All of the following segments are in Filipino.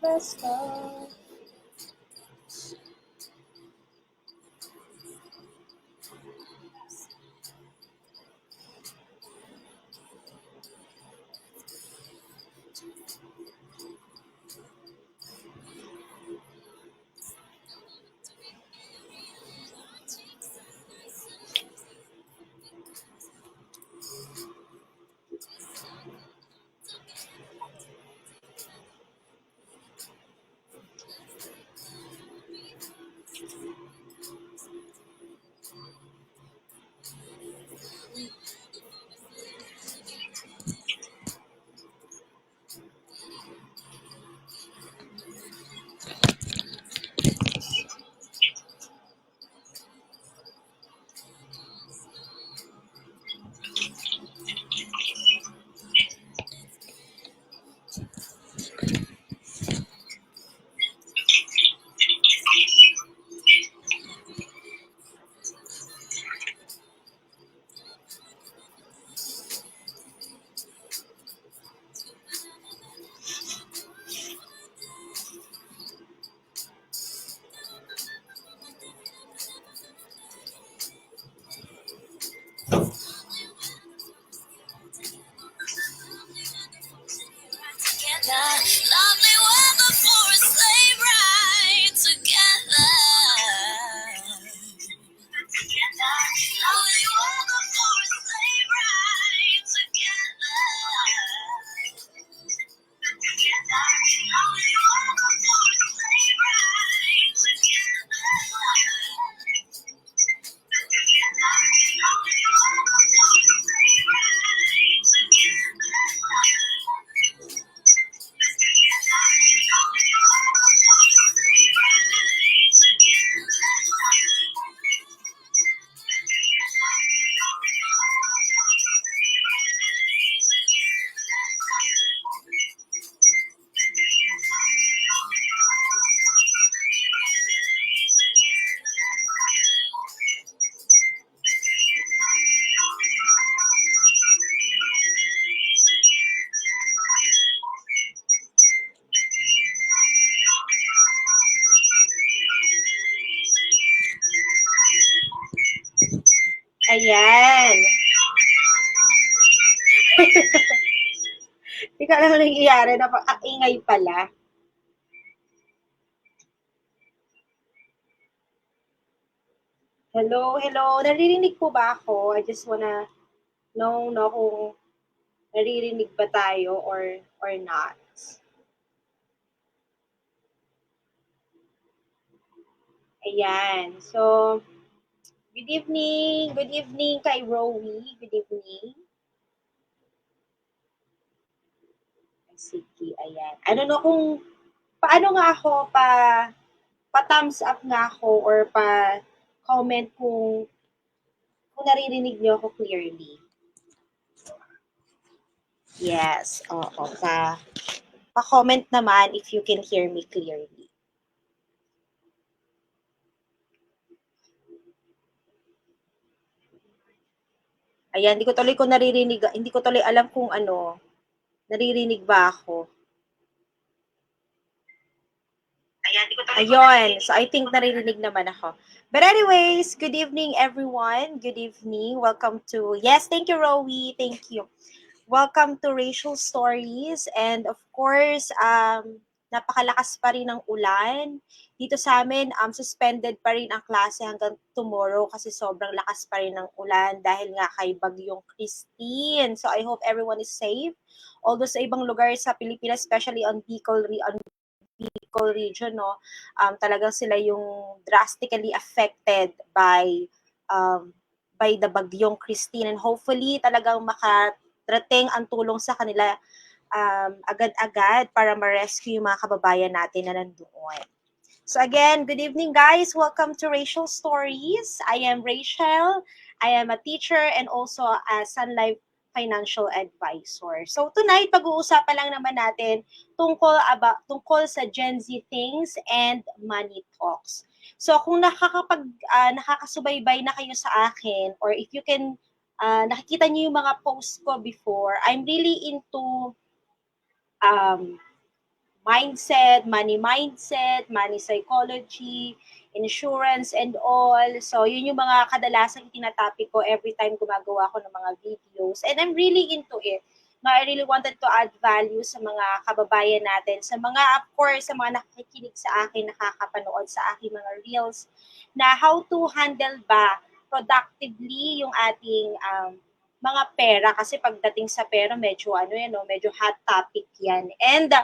Let's go. Lovely weather for a sleigh ride together. Lovely weather for a sleigh ride together. Lovely weather for a sleigh ride Ayan. Hindi ka alam nangyayari na ingay pala. Hello, hello. Naririnig po ba ako? I just wanna know no, kung naririnig ba tayo or not. Ayan. So, good evening. Good evening kay Rowie. Good evening. Sige, ayan. I don't know kung paano nga ako pa-thumbs up nga ako or pa-comment kung naririnig niyo ako clearly. Yes, oo. Pa-comment naman if you can hear me clearly. Ayan, hindi ko tuloy alam kung naririnig ba ako. Ayun, so I think naririnig naman ako. But anyways, good evening everyone. Good evening. Welcome to, yes, thank you Rowie, thank you. Welcome to Racial Stories, and of course, napakalakas pa rin ng ulan. Dito sa amin, suspended pa rin ang klase hanggang tomorrow kasi sobrang lakas pa rin ng ulan dahil nga kay Bagyong Christine. So I hope everyone is safe. Although sa ibang lugar sa Pilipinas, especially on Bicol region, no, talagang sila yung drastically affected by the Bagyong Christine, and hopefully talagang makarating ang tulong sa kanila agad-agad para ma-rescue yung mga kababayan natin na nandoon. So again, good evening guys. Welcome to Racial Stories. I am Rachel. I am a teacher and also a Sun Life financial advisor. So tonight, pag-uusapan lang naman natin tungkol sa Gen Z things and money talks. So kung nakakasubaybay na kayo sa akin, or if you can nakikita niyo yung mga posts ko before, I'm really into money psychology, insurance and all. So, yun yung mga kadalasang tinatopic ko every time gumagawa ko ng mga videos. And I'm really into it. No, I really wanted to add value sa mga kababayan natin, sa mga, of course, sa mga nakikinig sa akin, nakakapanood sa aking mga reels, na how to handle ba productively yung ating mga pera, kasi pagdating sa pera medyo ano yan, no, medyo hot topic yan. And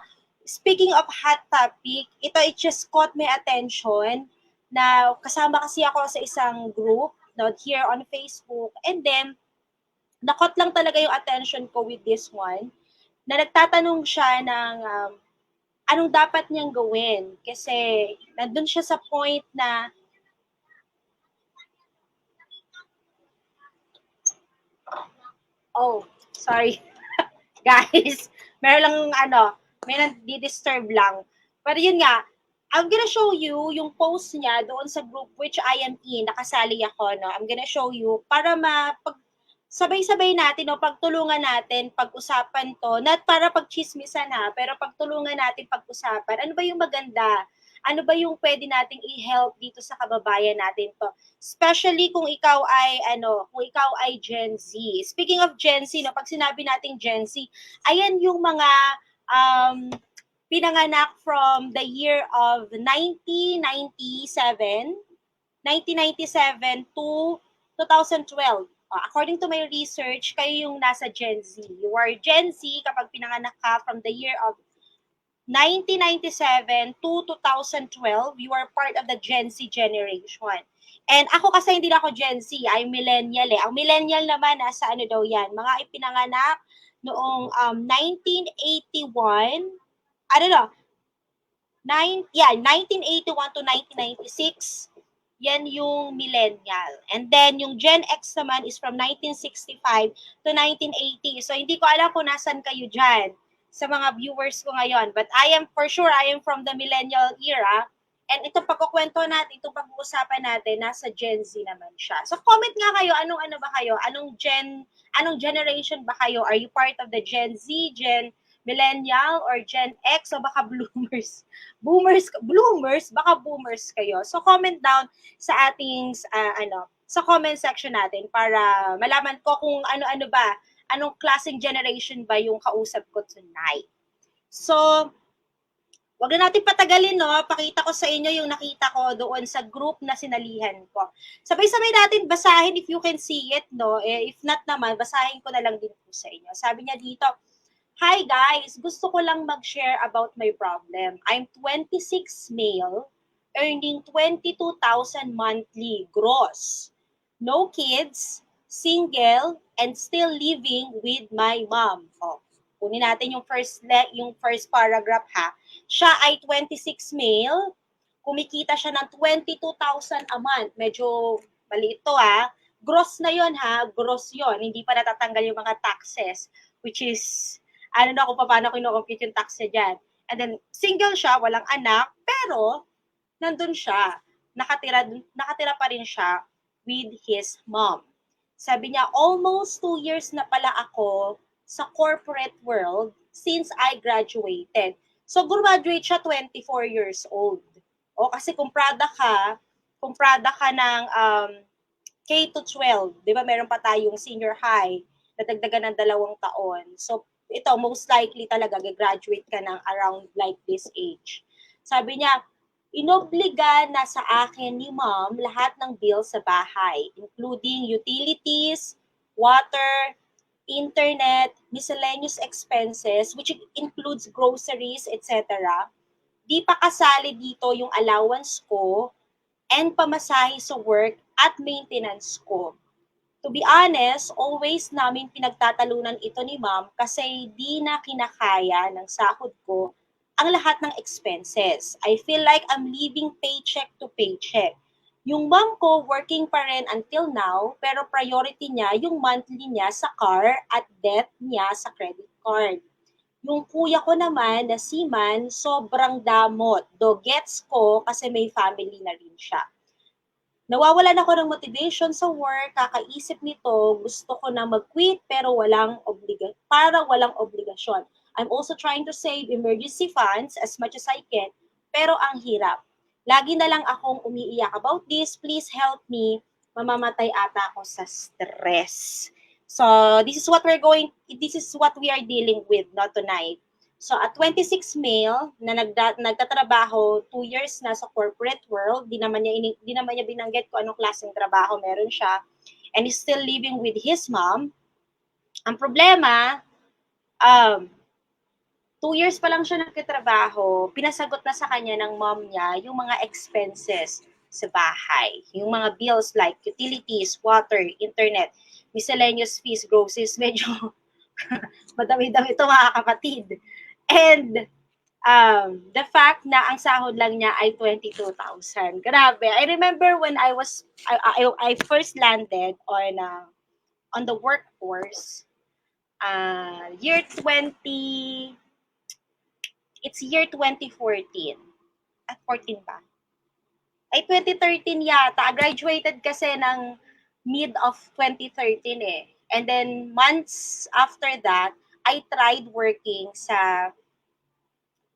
speaking of hot topic, it just caught my attention na kasama kasi ako sa isang group no, here on Facebook, and then nakot lang talaga yung attention ko with this one, na nagtatanong siya ng anong dapat niyang gawin. Kasi nandun siya sa point na, oh, sorry, guys, meron lang may nandi-disturb lang. Pero yun nga, I'm gonna show you yung post niya doon sa group which I am in, nakasali ako, no? I'm gonna show you para sabay-sabay natin, no, pagtulungan natin, pag-usapan to, not para pagchismisan ha, pero pagtulungan natin pag-usapan, ano ba yung maganda? Ano ba yung pwede nating i-help dito sa kababayan natin to? Especially kung ikaw ay kung ikaw ay Gen Z. Speaking of Gen Z, no, pag sinabi nating Gen Z, ayan yung mga um, pinanganak from the year of 1997 to 2012. According to my research, kayo yung nasa Gen Z. You are Gen Z kapag pinanganak ka from the year of 1997 to 2012, you are part of the Gen Z generation. And ako kasi hindi na ako Gen Z, I'm millennial eh. Ang millennial naman, nasa ano daw yan, mga ipinanganak noong 1981, I don't know, 1981 to 1996, yan yung millennial. And then, yung Gen X naman is from 1965 to 1980. So, hindi ko alam kung nasan kayo dyan sa mga viewers ko ngayon. But for sure, I am from the millennial era. And itong pagkukwento natin, itong pag-uusapan natin, nasa Gen Z naman siya. So, comment nga kayo, anong ano ba kayo? Anong generation ba kayo? Are you part of the Gen Z, Gen Millennial, or Gen X, o baka Bloomers? Bloomers, baka boomers kayo. So comment down sa ating sa comment section natin para malaman ko kung ano-ano ba, anong klaseng generation ba yung kausap ko tonight. So, wag na natin patagalin, no? Pakita ko sa inyo yung nakita ko doon sa group na sinalihan ko. Sabay-sabay natin basahin if you can see it, no? If not naman, basahin ko na lang din po sa inyo. Sabi niya dito, "Hi guys, gusto ko lang mag-share about my problem. I'm 26 male, earning 22,000 monthly gross. No kids, single, and still living with my mom." Oh, kunin natin yung first paragraph ha. Siya ay 26 male, kumikita siya ng 22,000 a month. Medyo maliit to ha. Gross na yon ha, gross yon. Hindi pa natatanggal yung mga taxes, which is na kung paano kino-compute yung tax niya dyan. And then, single siya, walang anak, pero, nandun siya. Nakatira pa rin siya with his mom. Sabi niya, almost 2 years na pala ako sa corporate world since I graduated. So, graduate siya 24 years old. O, kasi kung product ka ng K to 12, di ba meron pa tayong senior high, nadagdagan ng 2 taon. So, ito, most likely talaga, graduate ka ng around like this age. Sabi niya, inobliga na sa akin ni mom lahat ng bills sa bahay, including utilities, water, internet, miscellaneous expenses, which includes groceries, etc. Di pa kasali dito yung allowance ko and pamasahe sa work at maintenance ko. To be honest, always namin pinagtatalunan ito ni ma'am kasi di na kinakaya ng sahod ko ang lahat ng expenses. I feel like I'm living paycheck to paycheck. Yung mom ko working pa rin until now, pero priority niya yung monthly niya sa car at debt niya sa credit card. Yung kuya ko naman na seaman, sobrang damot. Do gets ko kasi may family na rin siya. Nawawalan ako ng motivation sa work, kakaisip nito, gusto ko na mag-quit pero walang obligasyon. I'm also trying to save emergency funds as much as I can, pero ang hirap. Lagi na lang akong umiiyak about this. Please help me. Mamamatay ata ako sa stress. So, this is what we are dealing with not tonight. So, at 26 male na nagtatrabaho, 2 years na sa corporate world, di naman niya binanggit kung anong klaseng trabaho meron siya, and is still living with his mom. Ang problema, 2 years pa lang siya nagtatrabaho, pinasagot na sa kanya ng mom niya yung mga expenses sa bahay. Yung mga bills like utilities, water, internet, miscellaneous fees, groceries, medyo madami-dami ito mga kapatid. And the fact na ang sahod lang niya ay 22,000. Grabe. I remember when I first landed on the workforce, year 20, it's year 2014. At 14 ba? Ay, 2013 yata. I graduated kasi ng mid of 2013 eh. And then, months after that, I tried working sa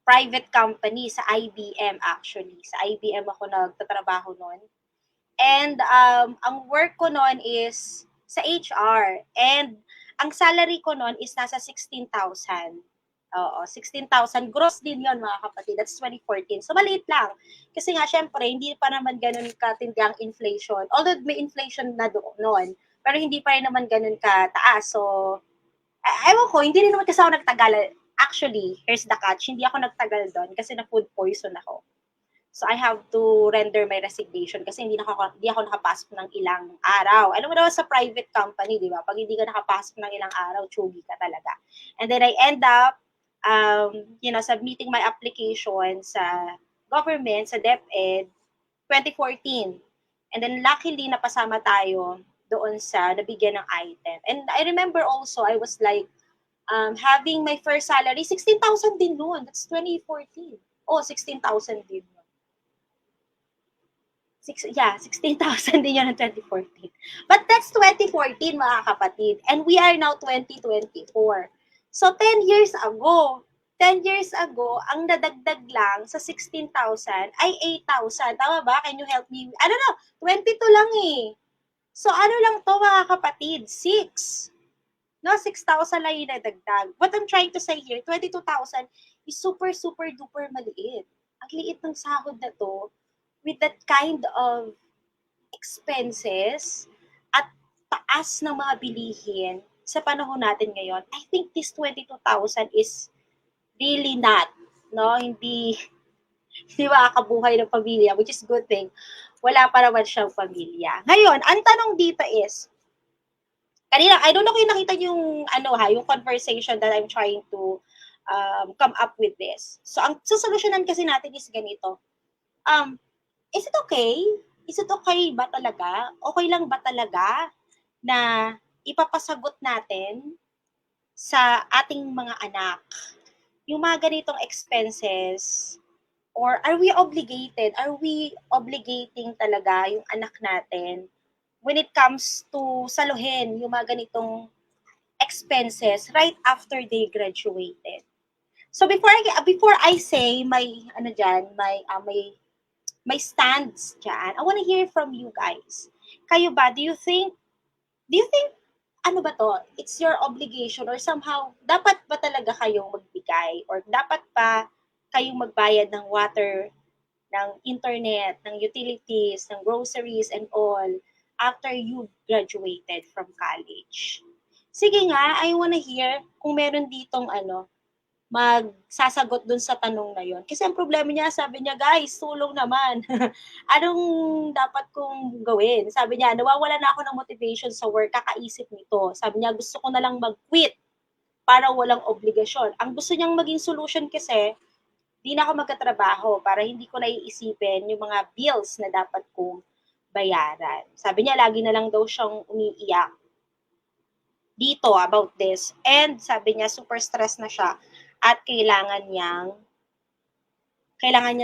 private company, sa IBM actually. Sa IBM ako nagtatrabaho noon. And ang work ko noon is sa HR. And ang salary ko noon is nasa 16,000. Oo, 16,000. Gross din yon mga kapatid. That's 2014. So, maliit lang. Kasi nga, syempre, hindi pa naman ganun katindang inflation. Although may inflation na doon noon, pero hindi pa rin naman ganun kataas. So, ewan ko, hindi rin naman kasi ako nagtagal. Actually, here's the catch. Hindi ako nagtagal doon kasi na food poison ako. So, I have to render my resignation kasi hindi ako nakapasok ng ilang araw. Alam mo naman sa private company, di ba? Pag hindi ka nakapasok ng ilang araw, chugi ka talaga. And then I end up, submitting my application sa government, sa DepEd, 2014. And then luckily, napasama tayo doon sa nabigyan ng item. And I remember also, I was like, having my first salary, 16,000 din noon. That's 2014. Oh, 16,000 din. 16,000 din yun ng 2014. But that's 2014, mga kapatid. And we are now 2024. So, 10 years ago, ang nadagdag lang sa 16,000 ay 8,000. Tama ba? Can you help me? I don't know, 22 lang eh. So, ano lang to mga kapatid? 6. No, 6,000 lang yung nadagdag. What I'm trying to say here, 22,000 is super, super, duper maliit. Ang liit ng sahod na to, with that kind of expenses at taas ng mga bilihin sa panahon natin ngayon, I think this 22,000 is really not, no? Hindi makakabuhay ng pamilya, which is good thing. Wala pa naman siyang pamilya. Ngayon, ang tanong dito is, kanina, I don't know kung nakita yung, yung conversation that I'm trying to come up with this. So, ang sosolusyonan kasi natin is ganito. Is it okay? Is it okay ba talaga? Okay lang ba talaga na ipapasagot natin sa ating mga anak yung mga ganitong expenses? Or are we obligated? Are we obligating talaga yung anak natin when it comes to saluhin yung mga ganitong expenses right after they graduated? So before I say my my stands dyan, I want to hear from you guys. Kayo ba, do you think, ano ba to, it's your obligation or somehow, dapat ba talaga kayong magbigay or dapat pa kayong magbayad ng water, ng internet, ng utilities, ng groceries and all after you graduated from college? Sige nga, I wanna hear kung meron ditong magsasagot dun sa tanong na yon. Kasi ang problema niya, sabi niya, guys, tulong naman. Anong dapat kong gawin? Sabi niya, nawawala na ako ng motivation sa work, kakaisip nito. Sabi niya, gusto ko na lang mag-quit para walang obligasyon. Ang gusto niyang maging solution kasi, di na ako magkatrabaho para hindi ko naiisipin yung mga bills na dapat kong bayaran. Sabi niya, lagi na lang daw siyang umiiyak dito about this. And sabi niya, super stress na siya at kailangan niya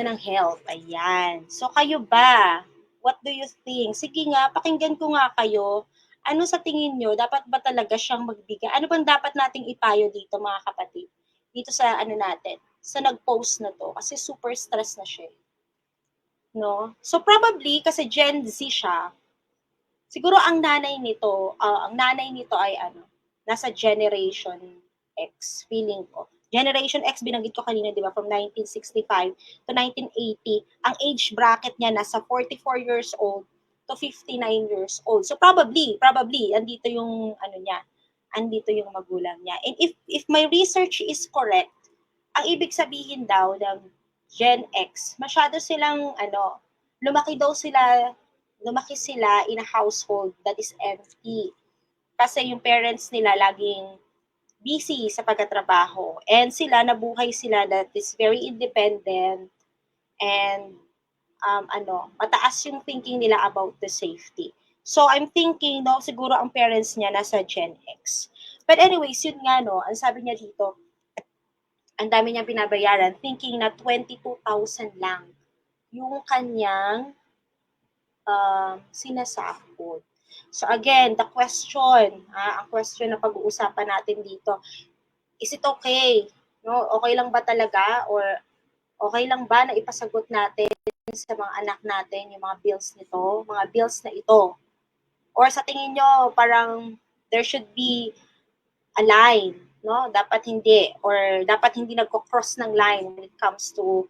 ng help. Ayan. So, kayo ba? What do you think? Sige nga, pakinggan ko nga kayo. Ano sa tingin nyo? Dapat ba talaga siyang magbigay? Ano bang dapat nating ipayo dito, mga kapatid? dito sa ano natin, sa nag-post na 'to kasi super stress na siya, no? So probably kasi Gen Z siya, siguro ang nanay nito ay ano, nasa Generation X, feeling ko. Generation X binanggit ko kanina, 'di ba, from 1965 to 1980. Ang age bracket niya nasa 44 years old to 59 years old. So probably andito yung ano niya, andito yung magulang niya. And if my research is correct, ang ibig sabihin daw ng Gen X, masyado silang ano, lumaki sila in a household that is empty. Kasi yung parents nila laging busy sa pagtatrabaho. And sila, nabuhay sila that is very independent and mataas yung thinking nila about the safety. So I'm thinking, no, siguro ang parents niya nasa Gen X. But anyways, yun nga, no, ang sabi niya dito, ang dami niyang binabayaran, thinking na 22,000 lang yung kanyang sinasahod. So again, the question, ang question na pag-uusapan natin dito, is it okay? No? Okay lang ba talaga or okay lang ba na ipasagot natin sa mga anak natin yung mga bills nito, mga bills na ito? Or sa tingin nyo, parang there should be a line, no? Dapat hindi, or dapat hindi nagko-cross ng line when it comes to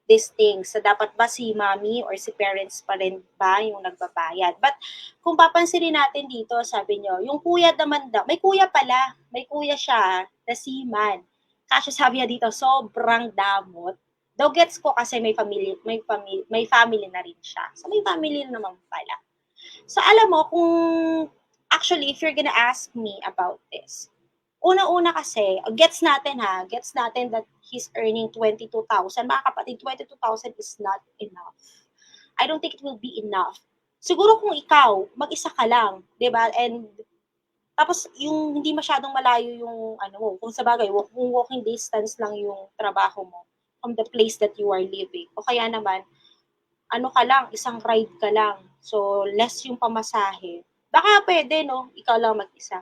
these things. So, dapat ba si mommy or si parents pa rin ba yung nagbabayad? But, kung papansinin natin dito, sabi nyo, yung kuya naman daw, may kuya pala, may kuya siya, na seaman. Kasi sabi niya dito, sobrang damot. Though gets ko kasi may family na rin siya. So, may family na naman pala. So, alam mo, kung actually, if you're gonna ask me about this, una-una kasi, gets natin that he's earning 22,000. Mga kapatid, 22,000 is not enough. I don't think it will be enough. Siguro kung ikaw, mag-isa ka lang, 'di ba? And tapos yung hindi masyadong malayo yung ano mo, kung sa bagay, kung walking distance lang yung trabaho mo from the place that you are living. O kaya naman, ano ka lang, isang ride ka lang. So, less yung pamasahe. Baka pwede, no? Ikaw lang mag-isa.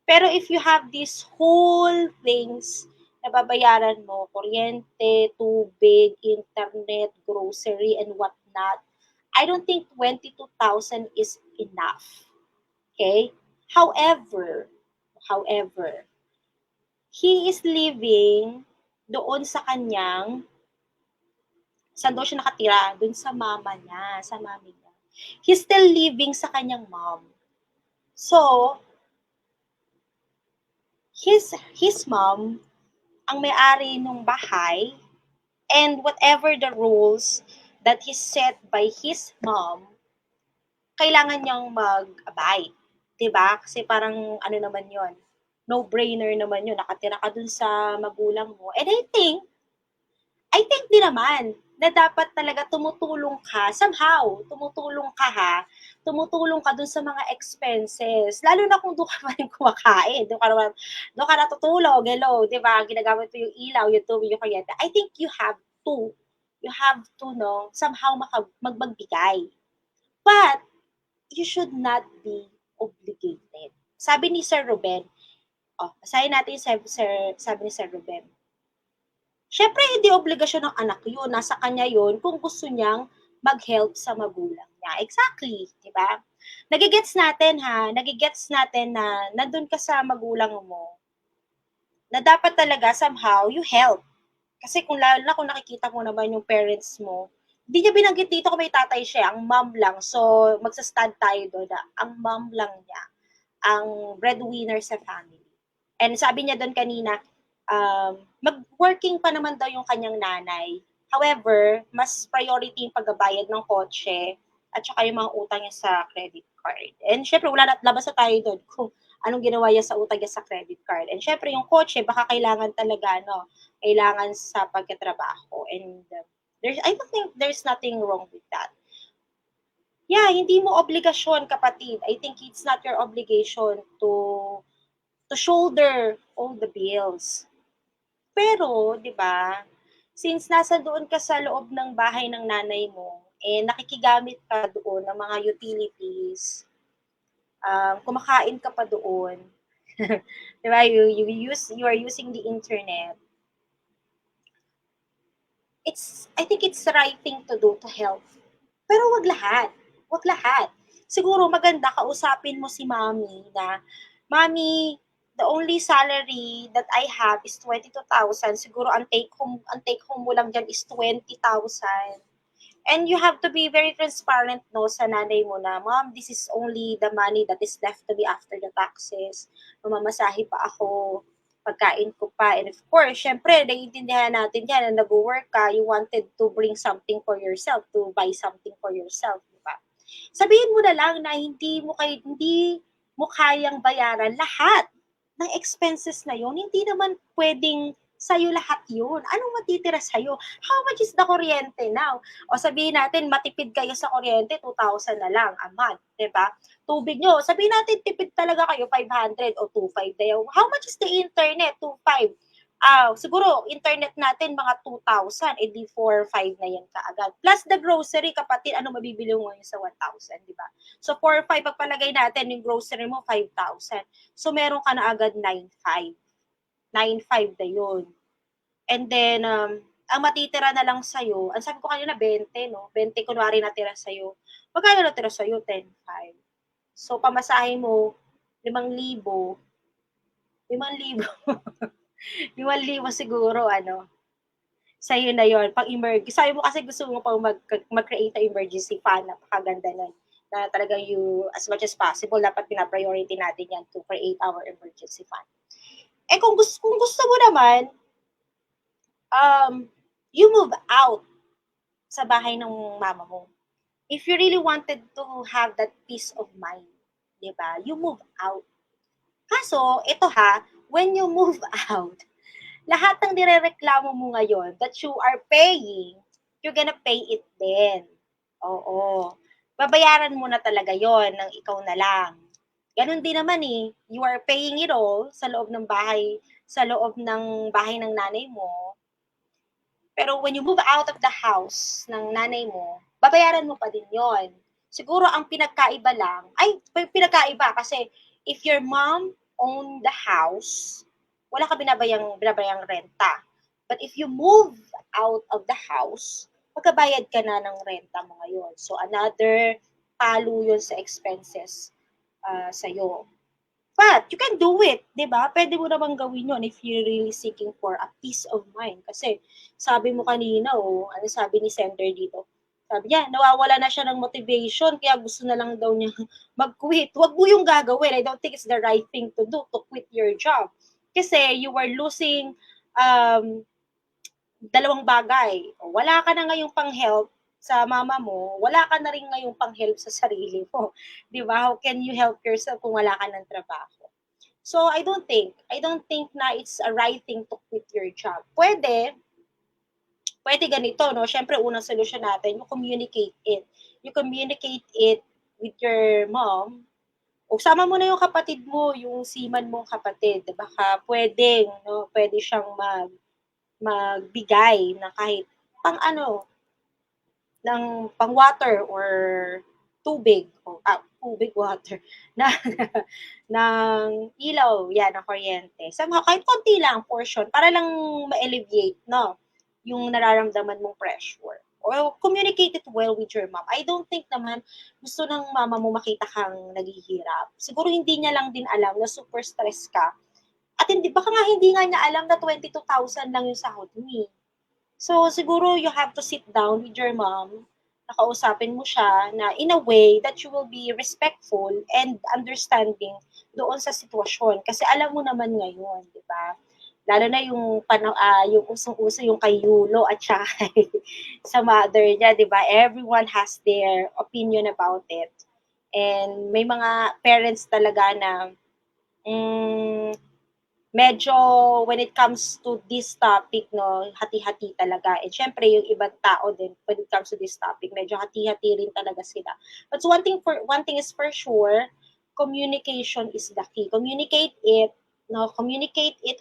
Pero if you have these whole things na babayaran mo, kuryente, tubig, internet, grocery, and whatnot, I don't think 22,000 is enough. Okay? However, he is living doon sa kanyang, saan daw siya nakatira? Doon sa mama niya, sa mami niya. He's still living sa kanyang mom. So, his mom ang may-ari ng bahay, and whatever the rules that is set by his mom, kailangan niyang mag-abide. 'Di ba? Kasi parang ano naman yon, no-brainer naman yun, nakatira ka dun sa magulang mo. And I think din naman na dapat talaga tumutulong ka, somehow, tumutulong ka dun sa mga expenses. Lalo na kung doon ka pa rin kumakain, doon ka natutulog, hello, di ba, ginagamit mo yung ilaw, yung tubig, yung kuryente. I think you have to, no, somehow magbigay. But, you should not be obligated. Sabi ni Sir Ruben, basahin natin sabi ni Sir Ruben, syempre, hindi obligasyon ng anak yun. Nasa kanya yun kung gusto niyang mag-help sa magulang niya. Exactly, di ba? Nagigets natin na nandun ka sa magulang mo, na dapat talaga somehow you help. Kasi kung lalo na kung nakikita mo naman yung parents mo, hindi niya binanggit dito kung may tatay siya, ang mom lang. So, magsa-stand tayo doon na ang mom lang niya, ang breadwinner sa family. And sabi niya doon kanina, mag-working pa naman daw yung kanyang nanay. However, mas priority yung pagbabayad ng kotse at saka yung mga utang niya sa credit card. And syempre, wala na, labas na tayo doon kung anong ginawa niya sa utang niya sa credit card. And syempre, yung kotse, baka kailangan talaga, no, kailangan sa pagkatrabaho. And I don't think there's nothing wrong with that. Yeah, hindi mo obligasyon, kapatid. I think it's not your obligation to shoulder all the bills. Pero, 'di ba, since nasa doon ka sa loob ng bahay ng nanay mo, nakikigamit ka doon ng mga utilities, kumakain ka pa doon, Diba? You are using the internet. I think it's the right thing to do to help. Pero wag lahat. Wag lahat. Siguro maganda kausapin mo si mommy na, "Mommy, the only salary that I have is 22,000. Siguro ang take home mo lang diyan is 20,000." And you have to be very transparent, no, sa nanay mo na, "Mom, this is only the money that is left to me after the taxes. Mamamasahe pa ako, pagkain ko pa." And of course, syempre, naiintindihan natin yan na nag-work ka, you wanted to bring something for yourself, to buy something for yourself, di ba? Sabihin mo na lang na hindi mo kayang bayaran lahat ng expenses na yun. Hindi naman pwedeng sa'yo lahat yun. Anong matitira sa'yo? How much is the kuryente now? O sabihin natin, matipid kayo sa kuryente, 2,000 na lang a month, di ba? Tubig nyo, sabihin natin, tipid talaga kayo, 500 o 2,500 na yun. How much is the internet? 2,500. Siguro, internet natin, mga 2,000, edi 4,500 na yan kaagad. Plus the grocery, kapatid, ano mabibili mo ngayon sa 1,000, di ba? So, 4,500, pagpalagay natin, yung grocery mo, 5,000. So, meron ka na agad 9,500. 9,500 na yun. And then, ang matitira na lang sa'yo, ang sabi ko kanina 20, no? 20 kunwari natira sa'yo. Magkano natira sa'yo? 10,500. So, pamasahe mo, 5,000. 5,000. 5,000 siguro, sa'yo na yon pang emergency. Sabi mo kasi gusto mo pang mag-create ng emergency fund. Napakaganda nun. Na talaga as much as possible, dapat pina-priority natin yan to create our emergency fund. Kung gusto mo naman, you move out sa bahay ng mama mo. If you really wanted to have that peace of mind, di ba? You move out. Kaso, ito when you move out, lahat ng nirereklamo mo ngayon that you are paying, you're gonna pay it din. Oo. Babayaran mo na talaga yon ng ikaw na lang. Ganon din naman you are paying it all sa loob ng bahay ng nanay mo. Pero when you move out of the house ng nanay mo, babayaran mo pa din yon. Siguro ang pinagkaiba kasi if your mom owned the house, wala ka binabayang renta. But if you move out of the house, magbabayad ka na ng renta mo ngayon. So another palo yun sa expenses sa'yo. But you can do it, 'di ba? Pwede mo namang gawin 'yon if you're really seeking for a peace of mind. Kasi sabi mo kanina, ano sabi ni sender dito? Sabi niya, nawawala na siya ng motivation kaya gusto na lang daw niya mag-quit. Huwag mo yung gagawin. I don't think it's the right thing to do to quit your job. Kasi you are losing dalawang bagay. Wala ka na ngayong pang-help sa mama mo, wala ka na rin ngayong pang-help sa sarili mo. 'Di ba? How can you help yourself kung wala ka ng trabaho? So I don't think na it's a right thing to quit your job. Pwede ganito, no? Syempre, unang solusyon natin, you communicate it. You communicate it with your mom. O sama mo na yung kapatid mo, yung seaman mong kapatid. Baka pwede siyang magbigay na kahit ng pang water or tubig tubig, water na ng ilaw, yan, ng kuryente. Somehow, kahit konti lang portion para lang ma-alleviate, no, yung nararamdaman mong pressure. Or communicate it well with your mom. I don't think naman gusto ng mama mo makita kang naghihirap. Siguro hindi niya lang din alam na super stress ka. At baka nga hindi nga niya alam na 22,000 lang yung sahod mo. So, siguro you have to sit down with your mom, nakausapin mo siya na in a way that you will be respectful and understanding doon sa sitwasyon. Kasi alam mo naman ngayon, di ba? Lalo na yung usong-uso yung kay Yulo at saka sa mother niya, di ba? Everyone has their opinion about it. And may mga parents talaga na medyo when it comes to this topic, no, hati-hati talaga. And syempre, yung ibang tao din, when it comes to this topic, medyo hati-hati rin talaga sila. But one thing is for sure, communication is the key. Communicate it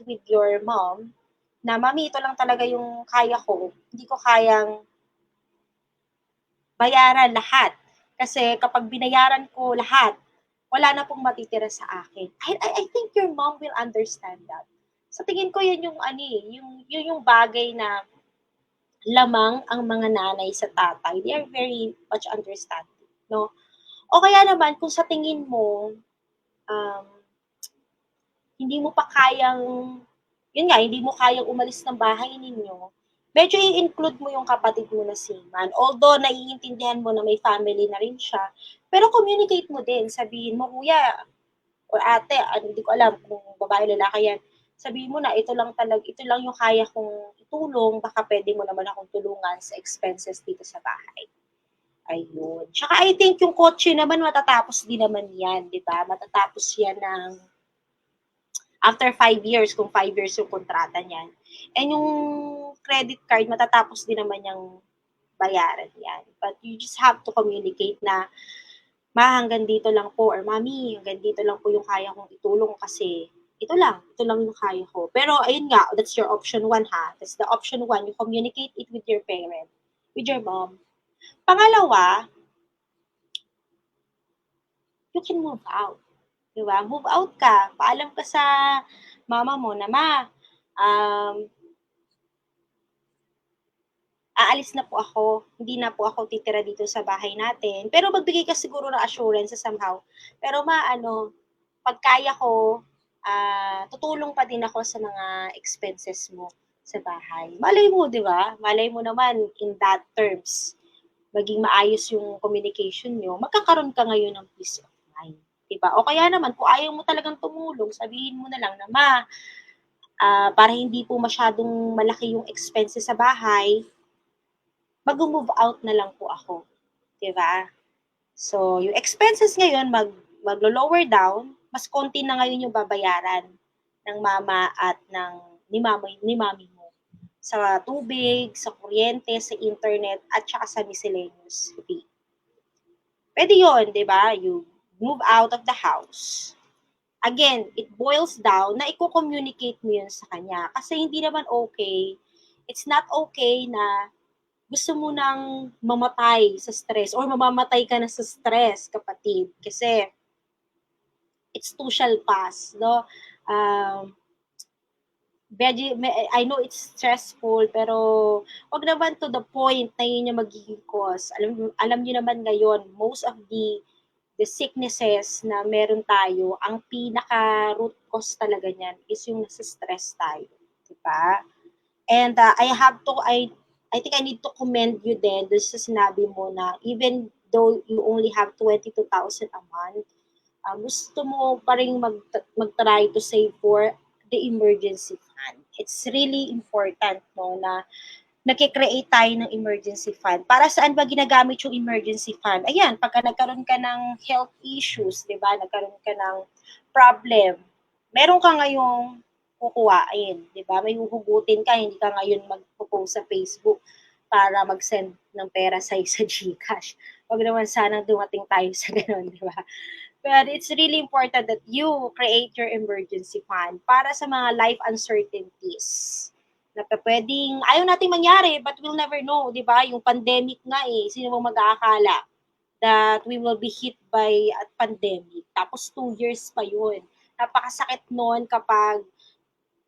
with your mom, na mami, ito lang talaga yung kaya ko. Hindi ko kayang bayaran lahat. Kasi kapag binayaran ko lahat, wala na pong matitira sa akin. I think your mom will understand that. Sa tingin ko yan yung yun yung bagay na lamang ang mga nanay sa tatay. They are very much understanding, no? O kaya naman kung sa tingin mo um, hindi mo pa kayang, yun nga, hindi mo kayang umalis ng bahay ninyo, medyo i-include mo yung kapatid mo na seaman. Although, naiintindihan mo na may family na rin siya, pero communicate mo din. Sabihin mo, kuya, or ate, hindi ko alam kung babae lalaki yan, sabihin mo na, ito lang yung kaya kong itulong, baka pwede mo naman akong tulungan sa expenses dito sa bahay. Ayun. Tsaka I think yung kotse naman matatapos din naman yan, di ba? Matatapos yan ng after 5 years, kung 5 years yung kontrata niyan. And yung credit card, matatapos din naman yung bayaran yan. But you just have to communicate na, ma, hanggang dito lang po, or mami, hanggang dito lang po yung kaya kong itulong kasi ito lang yung kaya ko. Pero ayun nga, that's your option 1 ha. That's the option 1, you communicate it with your parent, with your mom. Pangalawa, you can move out. Diba? Move out ka. Paalam ka sa mama mo na, ma, um, aalis na po ako. Hindi na po ako titira dito sa bahay natin. Pero magbigay ka siguro ng assurance sa somehow. Pero pag kaya ko, tutulong pa din ako sa mga expenses mo sa bahay. Malay mo, di ba? Malay mo naman in that terms, maging maayos yung communication nyo, magkakaroon ka ngayon ng peace of mind. Diba? O kaya naman, kung ayaw mo talagang tumulong, sabihin mo na lang na, ma, para hindi po masyadong malaki yung expenses sa bahay, mag-move out na lang po ako. Diba? So, yung expenses ngayon, maglo-lower down, mas konti na ngayon yung babayaran ng mama at ni mami mo sa tubig, sa kuryente, sa internet, at saka sa miscellaneous fee. Pwede yun, di ba? You move out of the house. Again, it boils down na i-communicate mo yun sa kanya. Kasi hindi naman okay, it's not okay na gusto mo nang mamatay sa stress or mamamatay ka na sa stress, kapatid. Kasi it's too shall pass, no? I know it's stressful, pero wag naman to the point na yun yung magiging cause. Alam niyo naman ngayon, most of the sicknesses na meron tayo, ang pinaka root cause talaga niyan is yung nasa stress tayo, 'di ba? And I think I need to commend you din dun sa sinabi mo na even though you only have 22,000 a month, gusto mo pa rin mag-try to save for the emergency fund. It's really important, no, na nagke-create tayo ng emergency fund. Para saan ba ginagamit yung emergency fund? Ayan, pagka nagkaroon ka ng health issues, di ba? Nagkaroon ka ng problem, meron ka ngayong kukuhain, di ba? May huhugutin ka, hindi ka ngayon mag-post sa Facebook para mag-send ng pera sa GCash. Huwag naman sanang dumating tayo sa ganun, di ba? But it's really important that you create your emergency fund para sa mga life uncertainties na pwedeng ayaw nating mangyari but we'll never know, di ba? Yung pandemic nga sino bang mag-aakala that we will be hit by a pandemic. Tapos 2 years pa yun. Napakasakit nun kapag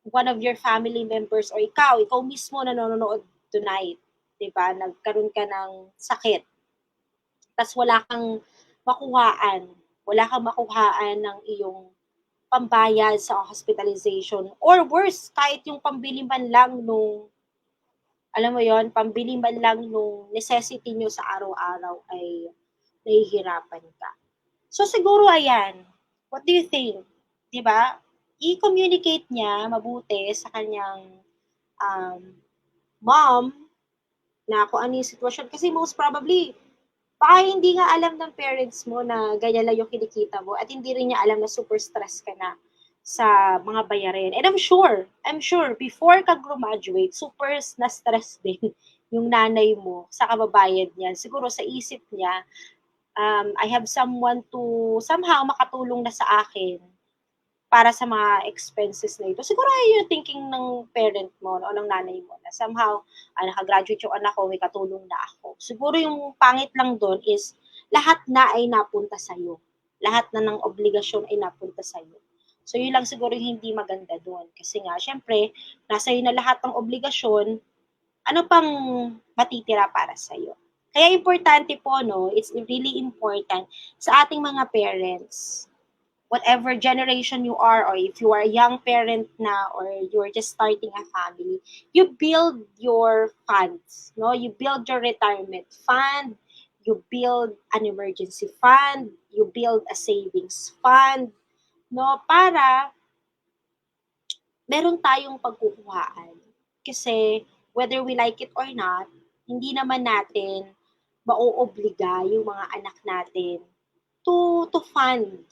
one of your family members or ikaw mismo nanonood tonight, di ba? Nagkaroon ka ng sakit. Tapos wala kang makuhaan ng iyong pambayad sa hospitalization or worse, kahit yung pambili man lang nung, alam mo yon, pambili man lang nung necessity nyo sa araw-araw ay nahihirapan ka. So siguro ayan, what do you think? 'Di ba? I-communicate niya mabuti sa kanyang um, mom na kung ano yung sitwasyon. Kasi most probably, baka hindi nga alam ng parents mo na ganyan lang yung kinikita mo at hindi rin niya alam na super stress ka na sa mga bayarin. And I'm sure, before ka graduate, super na-stress din yung nanay mo sa kababayad niya. Siguro sa isip niya, I have someone to somehow makatulong na sa akin para sa mga expenses na ito. Siguro yun yung thinking ng parent mo o ng nanay mo na somehow, nakagraduate yung anak ko, may katulong na ako. Siguro yung pangit lang doon is lahat na ay napunta sa'yo. lahat na ng obligasyon ay napunta sa'yo. So, yun lang siguro yung hindi maganda doon. Kasi nga, syempre, nasa iyo na lahat ng obligasyon, ano pang matitira para sa'yo? Kaya importante po, no, it's really important sa ating mga parents, whatever generation you are, or if you are a young parent na, or you're just starting a family, you build your funds, no? You build your retirement fund, you build an emergency fund, you build a savings fund, no? Para meron tayong pagkukuhaan. Kasi whether we like it or not, hindi naman natin mauobliga yung mga anak natin to fund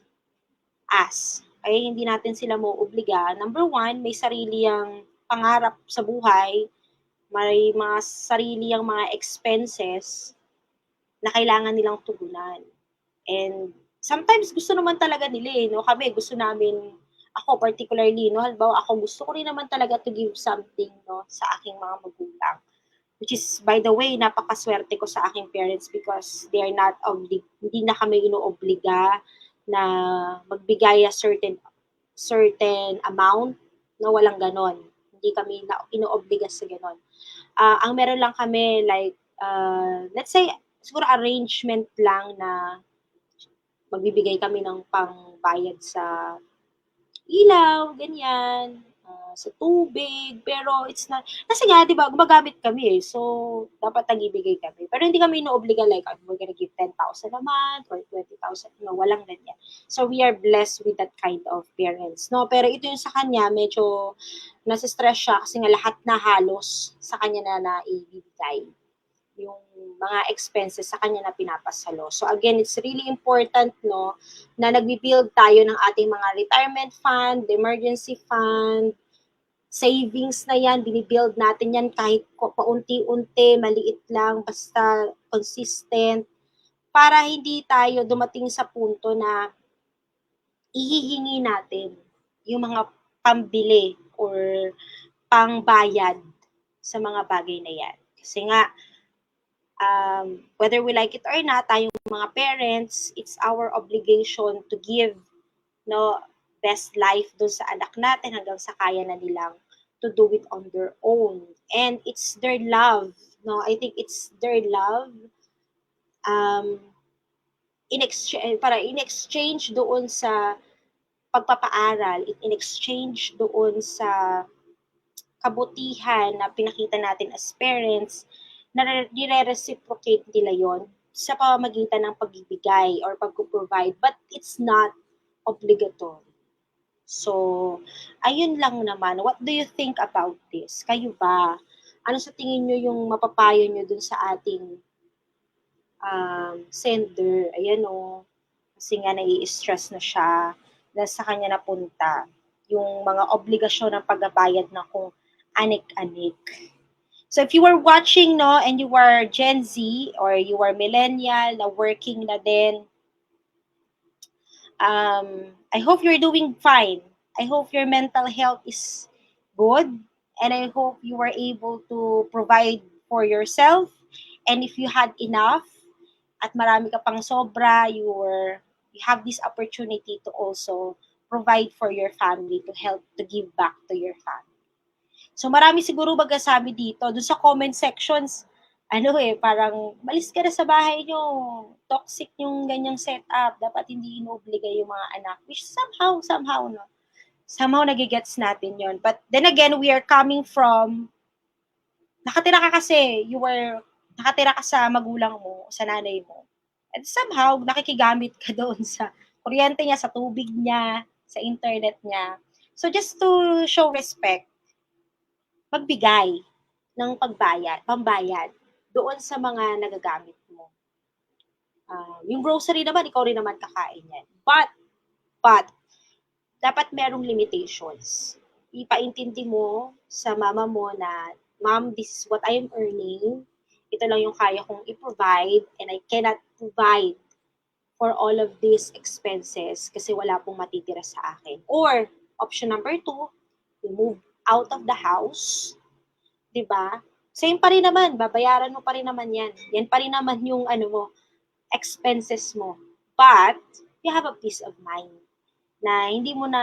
us. Ay hindi natin sila mauobliga. Number one, may sarili ang pangarap sa buhay, may mga sarili ang mga expenses na kailangan nilang tugunan. And sometimes gusto naman talaga nila eh, no? Kami gusto namin, ako particularly, no? Halimbawa ako gusto ko rin naman talaga to give something, no? Sa aking mga magulang. Which is, by the way, napakaswerte ko sa aking parents because they are not, hindi na kami inoobliga na magbigay a certain amount, no? Walang ganon. Hindi kami na inoobliga sa ganon. Ang meron lang kami, like, let's say, siguro arrangement lang na magbibigay kami ng pangbayad sa ilaw, ganyan, sa tubig, pero it's not, kasi nga, di ba, gumagamit kami eh, so, dapat nag-ibigay kami. Pero hindi kami inoobliga, like, we're gonna give 10,000 a month or 20,000, no, walang ganyan. So, we are blessed with that kind of parents, no? Pero ito yung sa kanya, medyo nasa-stress siya kasi nga lahat na halos sa kanya na naibibigay yung mga expenses sa kanya na pinapasalo. So again, it's really important, no, na nagbi-build tayo ng ating mga retirement fund, emergency fund, savings na yan, binibuild natin yan kahit paunti-unti, maliit lang, basta consistent, para hindi tayo dumating sa punto na ihihingi natin yung mga pambili or pangbayad sa mga bagay na yan. Kasi nga, whether we like it or not, tayong mga parents, it's our obligation to give, no, best life dun sa anak natin hanggang sa kaya na nilang to do it on their own. And it's their love, no? I think it's their love um, in exchange doon sa pagpapaaral, in exchange doon sa kabutihan na pinakita natin as parents, na nire-reciprocate nila yon sa pamamagitan ng pagbibigay or pag-provide, but it's not obligatory. So, ayun lang naman. What do you think about this? Kayo ba? Ano sa tingin nyo yung mapapayo nyo dun sa ating sender? Ayan o, kasi nga nai-stress na siya, na sa kanya napunta yung mga obligasyon ng pagbabayad na kung anik-anik. So if you are watching, no, and you are Gen Z or you are millennial na working na din, I hope you're doing fine. I hope your mental health is good, and I hope you were able to provide for yourself. And if you had enough at marami ka pang sobra, you have this opportunity to also provide for your family, to help to give back to your family. So marami siguro magsasabi dito, doon sa comment sections, parang malis ka na sa bahay nyo, toxic yung ganyang setup, dapat hindi inobliga yung mga anak, which somehow, no, somehow nagigets natin yon. But then again, we are coming from, nakatira ka sa magulang mo, sa nanay mo, and somehow, nakikigamit ka doon sa kuryente niya, sa tubig niya, sa internet niya. So just to show respect, magbigay ng pambayad doon sa mga nagagamit mo. Yung grocery naman, ikaw rin naman kakain yan. But, dapat merong limitations. Ipaintindi mo sa mama mo na, Ma'am, this is what I am earning. Ito lang yung kaya kong i-provide and I cannot provide for all of these expenses kasi wala pong matitira sa akin. Or, option number 2, you move out of the house, 'di ba? Same pa rin naman, babayaran mo pa rin naman 'yan. Yan pa rin naman yung expenses mo. But you have a peace of mind na hindi mo na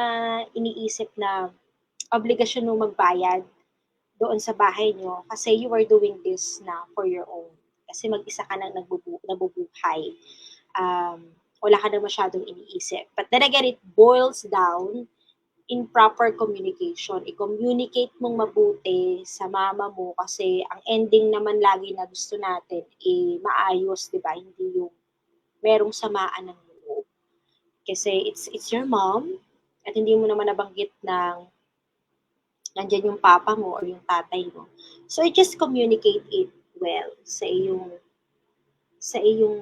iniisip na obligasyon mo magbayad doon sa bahay nyo kasi you are doing this na for your own. Kasi mag-isa ka nang nabubuhay. Wala ka na masyadong iniisip. But then again, it boils down in proper communication. I-communicate mong mabuti sa mama mo kasi ang ending naman lagi na gusto natin maayos, di ba? Hindi yung merong samaan ng loob. Kasi it's your mom at hindi mo naman nabanggit ng nandiyan yung papa mo or yung tatay mo. So, just communicate it well sa iyong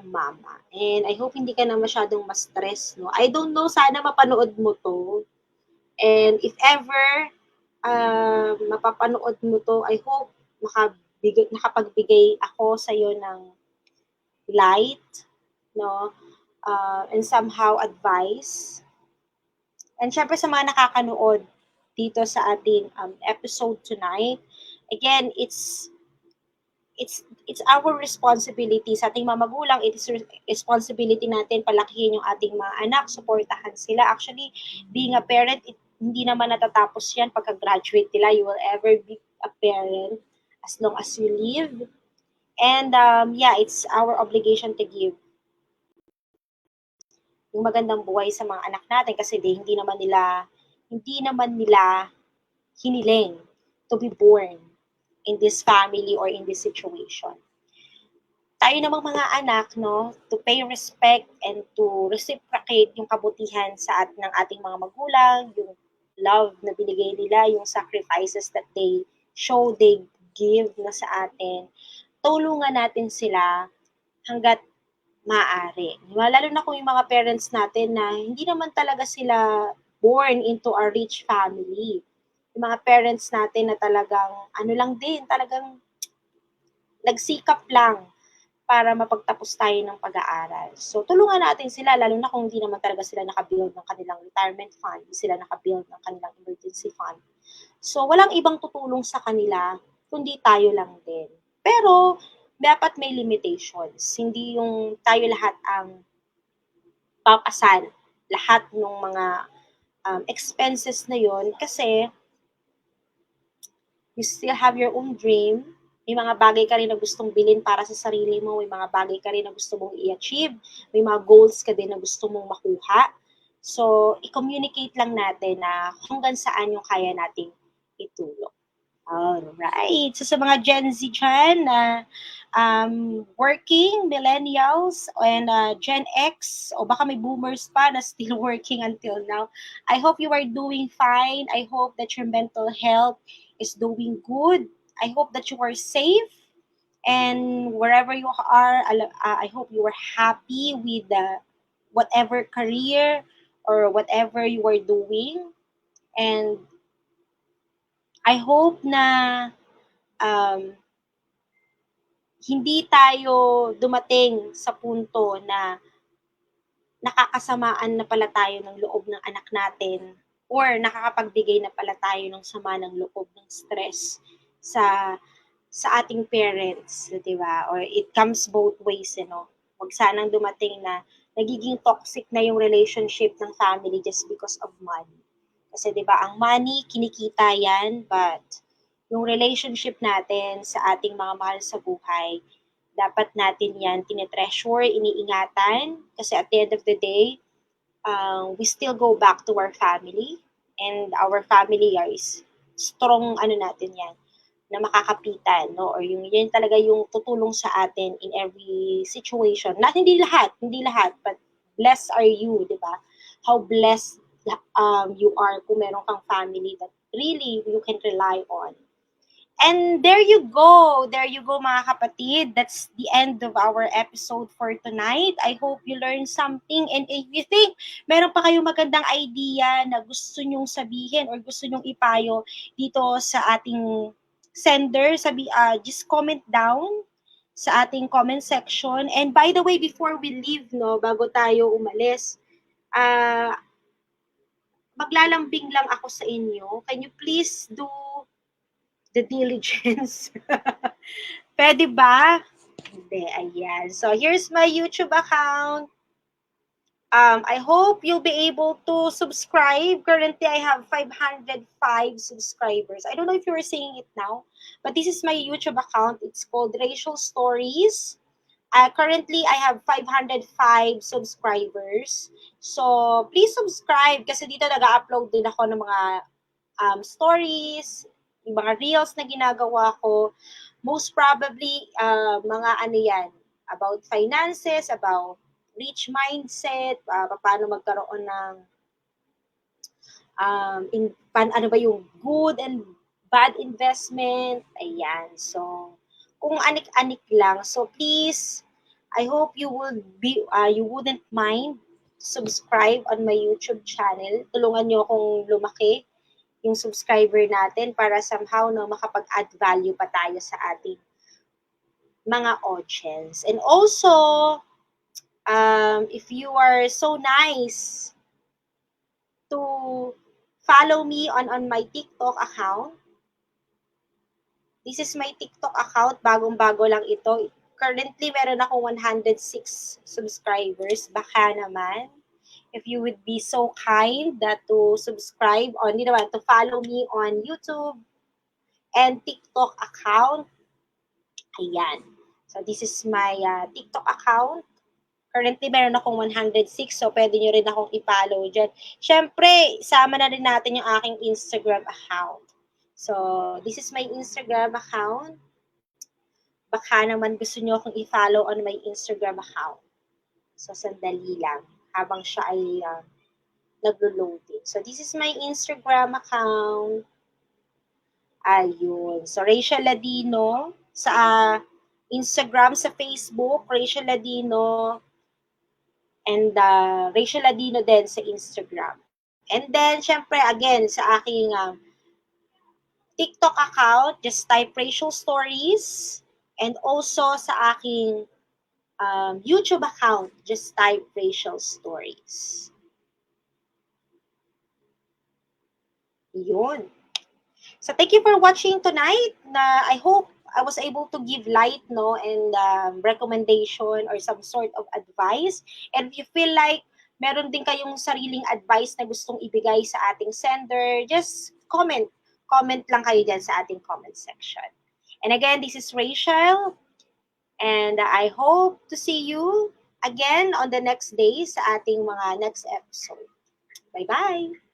mama. And I hope hindi ka na masyadong ma-stress, no? I don't know, sana mapanood mo to. And if ever mapapanood mo to, I hope nakapagbigay ako sa iyo ng light, no? And somehow advice. And syempre sa mga nakakanood dito sa ating episode tonight, again, it's our responsibility sa ating mga magulang, it is responsibility natin palakihin yung ating mga anak, suportahan sila. Actually, being a parent, hindi naman natatapos yan pagka-graduate nila. You will ever be a parent as long as you live. And yeah, it's our obligation to give yung magandang buhay sa mga anak natin kasi hindi naman nila hiniling to be born in this family or in this situation. Tayo namang mga anak, no, to pay respect and to reciprocate yung kabutihan ng ating mga magulang, yung love na binigay nila, yung sacrifices that they give na sa atin. Tulungan natin sila hanggat maaari. Lalo na kung yung mga parents natin na hindi naman talaga sila born into a rich family. Yung mga parents natin na talagang, talagang nagsikap lang para mapagtapos tayo ng pag-aaral. So, tulungan natin sila, lalo na kung hindi naman talaga sila nakabuild ng kanilang retirement fund, hindi sila nakabuild ng kanilang emergency fund. So, walang ibang tutulong sa kanila, kundi tayo lang din. Pero, dapat may limitations. Hindi yung tayo lahat ang papasal lahat ng mga expenses na yon kasi you still have your own dream. May mga bagay ka rin na gustong bilhin para sa sarili mo. May mga bagay ka rin na gusto mong i-achieve. May mga goals ka din na gusto mong makuha. So, i-communicate lang natin na hanggang saan yung kaya nating itulong. Alright. So, sa mga Gen Z dyan na working, millennials, and Gen X, o baka may boomers pa na still working until now, I hope you are doing fine. I hope that your mental health is doing good. I hope that you are safe. And wherever you are, I hope you are happy with whatever career or whatever you are doing. And I hope na um, hindi tayo dumating sa punto na nakakasamaan na pala tayo ng loob ng anak natin or nakakapagbigay na pala tayo ng sama ng loob ng stress sa ating parents, 'di ba? Or it comes both ways, Huwag sanang dumating na nagiging toxic na yung relationship ng family just because of money. Kasi 'di ba, ang money kinikita 'yan, but yung relationship natin sa ating mga mahal sa buhay, dapat natin 'yan tinetreasure, iniingatan kasi at the end of the day, we still go back to our family and our family is strong natin 'yan na makakapitan, no? Or yung yan talaga yung tutulong sa atin in every situation. Hindi lahat, but blessed are you, di ba? How blessed you are kung meron kang family that really you can rely on. And there you go mga kapatid. That's the end of our episode for tonight. I hope you learned something, and if you think meron pa kayong magandang idea na gusto nyong sabihin or gusto nyong ipayo dito sa ating sender, just comment down sa ating comment section. And by the way, before we leave, no, bago tayo umalis, maglalambing lang ako sa inyo. Can you please do the diligence? Pwede ba? Hindi, ayan. So, here's my YouTube account. I hope you'll be able to subscribe. Currently, I have 505 subscribers. I don't know if you're seeing it now, but this is my YouTube account. It's called Racial Stories. Currently, I have 505 subscribers. So, please subscribe kasi dito nag-upload din ako ng mga stories, yung mga reels na ginagawa ko. Most probably, mga ano yan, about finances, about rich mindset, paano magkaroon ng ano ba yung good and bad investment. Ayan. So, kung anik-anik lang. So, please, I hope you wouldn't mind subscribe on my YouTube channel. Tulungan nyo akong lumaki yung subscriber natin para somehow no makapag-add value pa tayo sa ating mga audience. And also, if you are so nice to follow me on my TikTok account. This is my TikTok account. Bagong-bago lang ito. Currently, meron akong 106 subscribers. Baka naman, if you would be so kind that to subscribe on, to follow me on YouTube and TikTok account. Ayan. So, this is my TikTok account. Currently, meron akong 106, so pwede nyo rin akong i-follow dyan. Siyempre, isama na rin natin yung aking Instagram account. So, this is my Instagram account. Baka naman gusto nyo akong i-follow on my Instagram account. So, sandali lang habang siya ay naglo-loading. So, this is my Instagram account. Ayun. So, Rachel Ladino sa Instagram, sa Facebook, Rachel Ladino, and Rachel Ladino din sa Instagram. And then, syempre, again, sa aking TikTok account, just type Racial Stories. And also sa aking YouTube account, just type Racial Stories. Yun. So, thank you for watching tonight. I hope I was able to give light, no, and recommendation or some sort of advice. And if you feel like meron din kayong sariling advice na gustong ibigay sa ating sender, just comment. Comment lang kayo dyan sa ating comment section. And again, this is Rachel. And I hope to see you again on the next day sa ating mga next episode. Bye-bye!